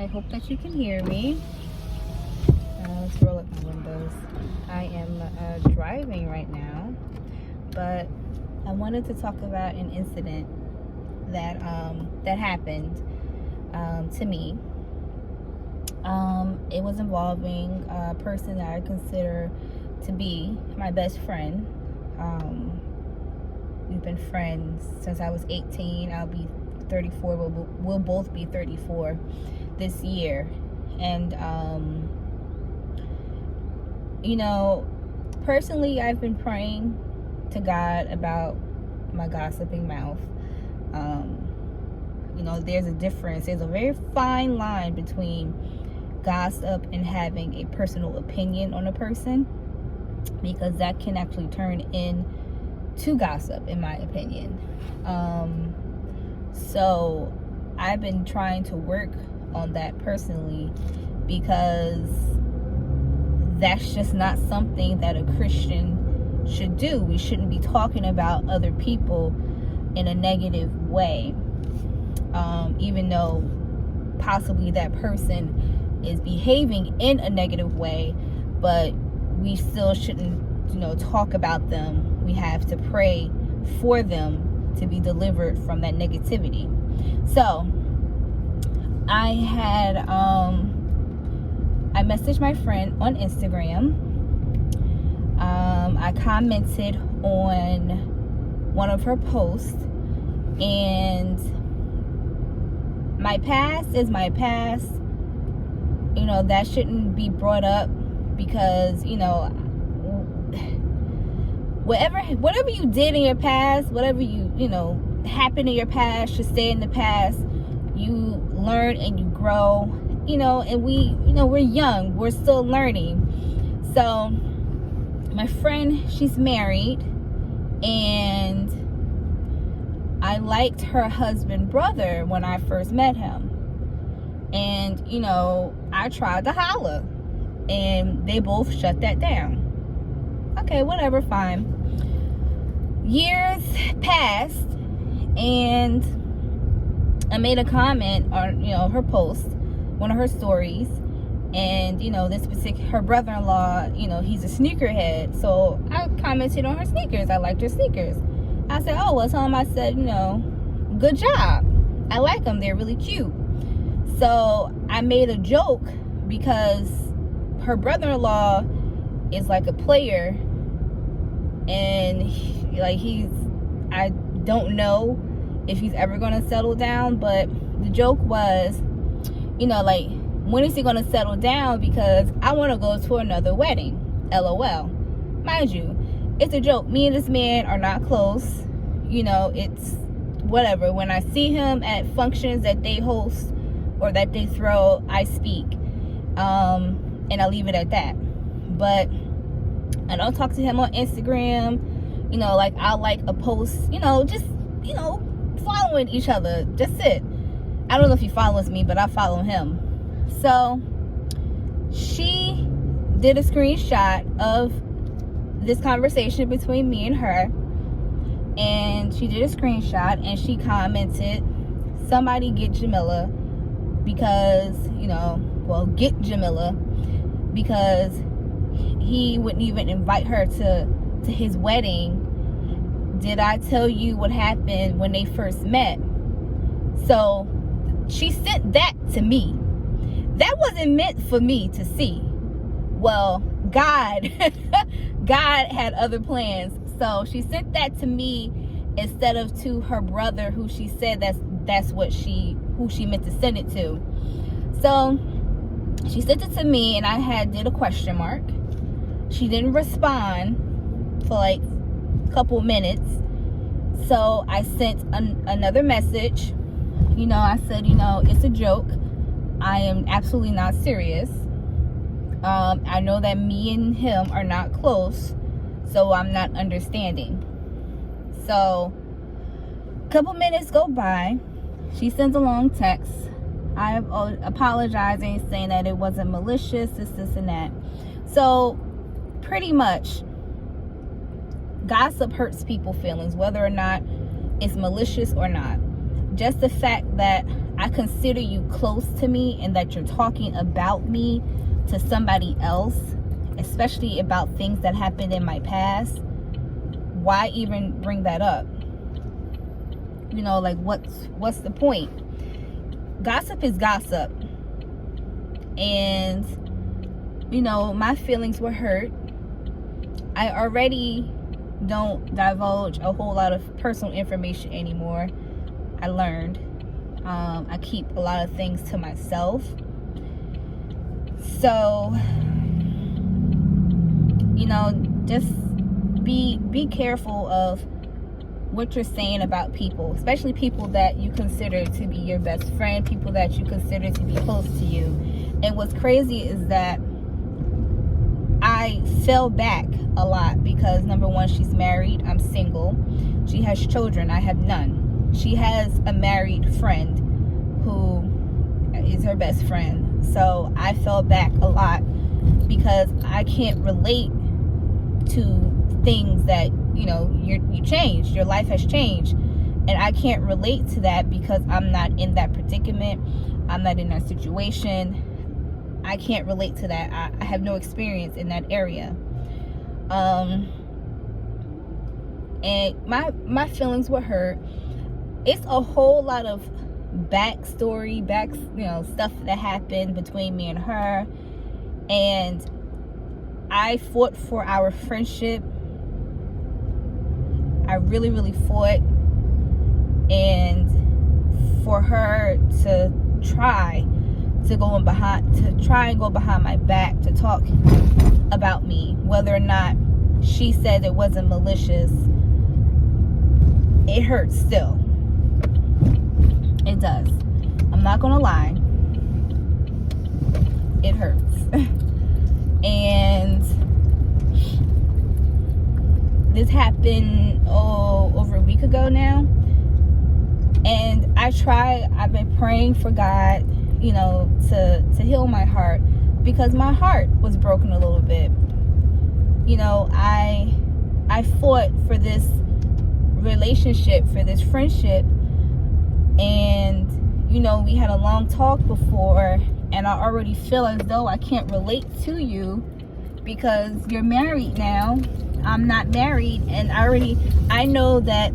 I hope that you can hear me. Let's roll up my windows. I am driving right now, but I wanted to talk about an incident that happened to me. It was involving a person that I consider to be my best friend. We've been friends since I was 18. I'll be 34. We'll both be 34 this year. And personally, I've been praying to God about my gossiping mouth. There's a difference. There's a very fine line between gossip and having a personal opinion on a person, because that can actually turn into gossip, in my opinion. So I've been trying to work on that personally, because that's just not something that a Christian should do. We shouldn't be talking about other people in a negative way, even though possibly that person is behaving in a negative way, but we still shouldn't, talk about them. We have to pray for them to be delivered from that negativity. So I messaged my friend on Instagram. I commented on one of her posts, and my past is my past. That shouldn't be brought up, because whatever you did in your past, whatever happened in your past should stay in the past. You learn and you grow, and we're young, we're still learning. So my friend, she's married, and I liked her husband brother when I first met him. And, I tried to holler, and they both shut that down. Okay, whatever, fine. Years passed, and I made a comment on, her post, one of her stories. And, her brother-in-law, he's a sneakerhead. So I commented on her sneakers. I liked her sneakers. I said, oh, well, tell him I said, good job. I like them. They're really cute. So I made a joke, because her brother-in-law is like a player, and I don't know if he's ever going to settle down, but the joke was, when is he going to settle down, because I want to go to another wedding, LOL. Mind you, it's a joke. Me and this man are not close. It's whatever. When I see him at functions that they host or that they throw, I speak. And I'll leave it at that. But I don't talk to him on Instagram. I'll like a post, just, following each other. Just it. I don't know if he follows me, but I follow him. So she did a screenshot of this conversation between me and her. And she did a screenshot, and she commented, somebody get Jamila, because, get Jamila, because he wouldn't even invite her to his wedding. Did I tell you what happened when they first met? So she sent that to me. That wasn't meant for me to see. Well, God had other plans. So she sent that to me instead of to her brother, who she said that's who she meant to send it to. So she sent it to me, and I did a question mark. She didn't respond for like a couple minutes. So I sent another message. I said, it's a joke. I am absolutely not serious. I know that me and him are not close, so I'm not understanding. So a couple minutes go by. She sends a long text. I am apologizing, saying that it wasn't malicious, this, and that. So pretty much, gossip hurts people's feelings, whether or not it's malicious or not. Just the fact that I consider you close to me and that you're talking about me to somebody else, especially about things that happened in my past, why even bring that up? You know, like, what's the point? Gossip is gossip. And, you know, my feelings were hurt. I already don't divulge a whole lot of personal information anymore. I learned. I keep a lot of things to myself. So, you know, just be careful of what you're saying about people, especially people that you consider to be your best friend, people that you consider to be close to you. And what's crazy is that I fell back a lot because, number one, she's married, I'm single. She has children, I have none. She has a married friend who is her best friend. So I fell back a lot because I can't relate to things that, you know, you changed, your life has changed, and I can't relate to that because I'm not in that predicament, I'm not in that situation. I can't relate to that. I have no experience in that area. And my feelings were hurt. It's a whole lot of backstory, stuff that happened between me and her, and I fought for our friendship. I really, really fought, and for her to try and go behind my back to talk about me, whether or not she said it wasn't malicious, it hurts still. It does. I'm not gonna lie. It hurts. And this happened over a week ago now. And I've been praying for God, you know, to heal my heart, because my heart was broken a little bit. You know, I fought for this relationship, for this friendship, and, you know, we had a long talk before, and I already feel as though I can't relate to you because you're married now. I'm not married, and I know that,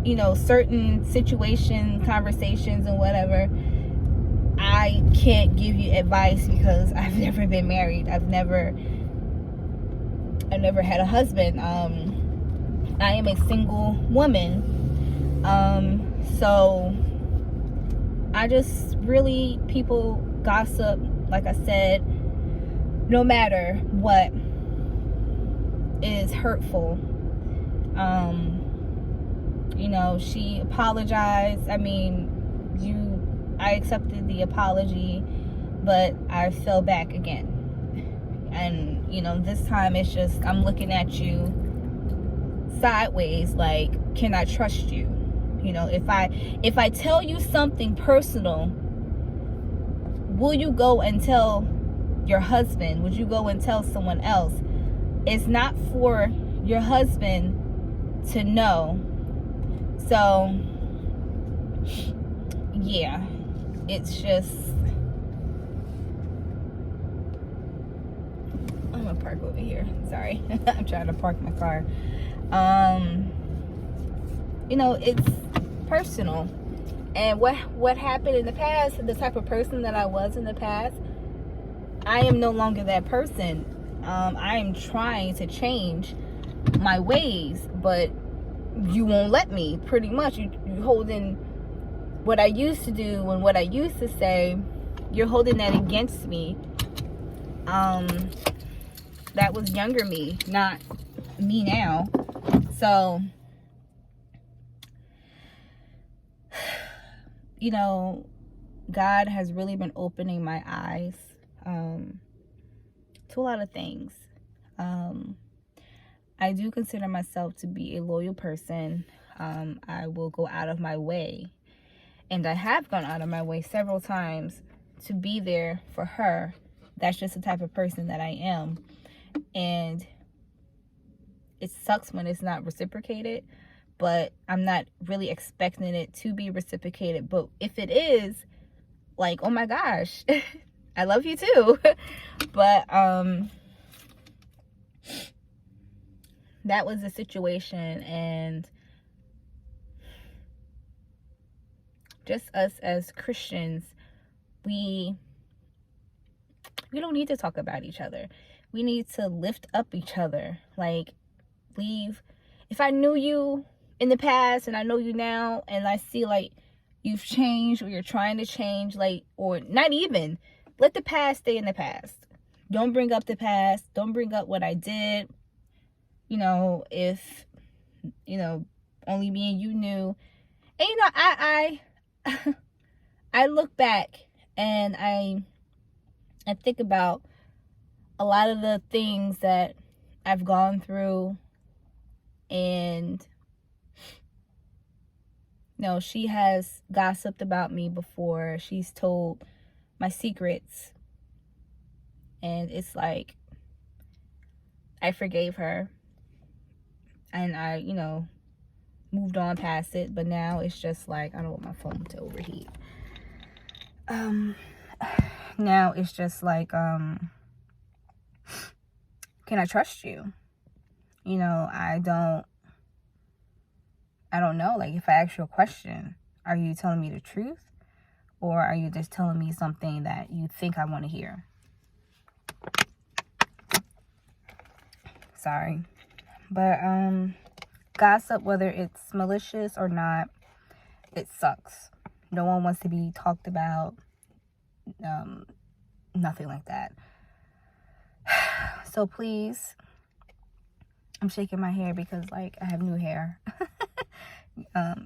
you know, certain situations, conversations, and whatever, I can't give you advice because I've never been married. I've never had a husband. I am a single woman. So I just really, people gossip, like I said, no matter what, is hurtful. You know, she apologized. I mean, I accepted the apology, but I fell back again. And, you know, this time it's just, I'm looking at you sideways, like, can I trust you? You know, if I tell you something personal, will you go and tell your husband? Would you go and tell someone else? It's not for your husband to know. So, yeah, it's just, I'm gonna park over here. Sorry. I'm trying to park my car. You know, it's personal. And what happened in the past, the type of person that I was in the past, I am no longer that person. I am trying to change my ways, but you won't let me. Pretty much, you holding what I used to do and what I used to say, you're holding that against me. That was younger me, not me now. So, you know, God has really been opening my eyes to a lot of things. I do consider myself to be a loyal person. I will go out of my way, and I have gone out of my way several times to be there for her. That's just the type of person that I am. And it sucks when it's not reciprocated, but I'm not really expecting it to be reciprocated. But if it is, like, oh my gosh, I love you too. But that was the situation. And just us as Christians, we don't need to talk about each other. We need to lift up each other. Like, if I knew you in the past and I know you now, and I see like you've changed, or you're trying to change, like, or not even, let the past stay in the past. Don't bring up the past. Don't bring up what I did. If only me and you knew. And I look back and I think about a lot of the things that I've gone through, and she has gossiped about me before. She's told my secrets, and it's like I forgave her, and I moved on past it. But now it's just like, I don't want my phone to overheat. Now it's just like, can I trust you? I don't know. Like, if I ask you a question, are you telling me the truth, or are you just telling me something that you think I want to hear? Sorry. But gossip, whether it's malicious or not, it sucks. No one wants to be talked about. Nothing like that. So please, I'm shaking my hair because, like, I have new hair.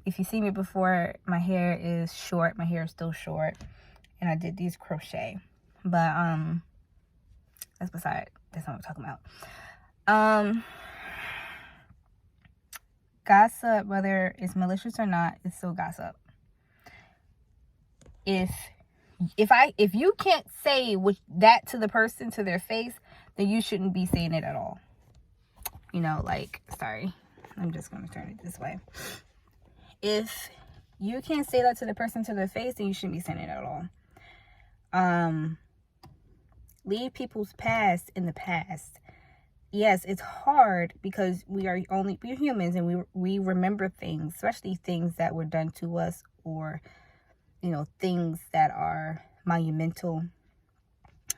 If you see me before, my hair is short. My hair is still short, and I did these crochet. But that's not what I'm talking about. Gossip, whether it's malicious or not, it's still gossip. If you can't say that to the person, to their face, then you shouldn't be saying it at all. Sorry, I'm just going to turn it this way. If you can't say that to the person, to their face, then you shouldn't be saying it at all. Leave people's past in the past. Yes, it's hard because we're humans, and we remember things, especially things that were done to us, or things that are monumental.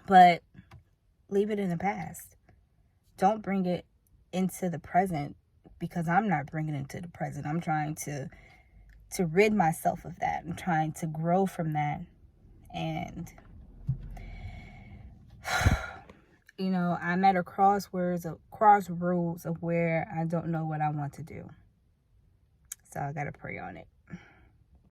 But leave it in the past. Don't bring it into the present, because I'm not bringing it into the present. I'm trying to rid myself of that. I'm trying to grow from that. And I'm at a crossroads of where I don't know what I want to do. So I got to pray on it.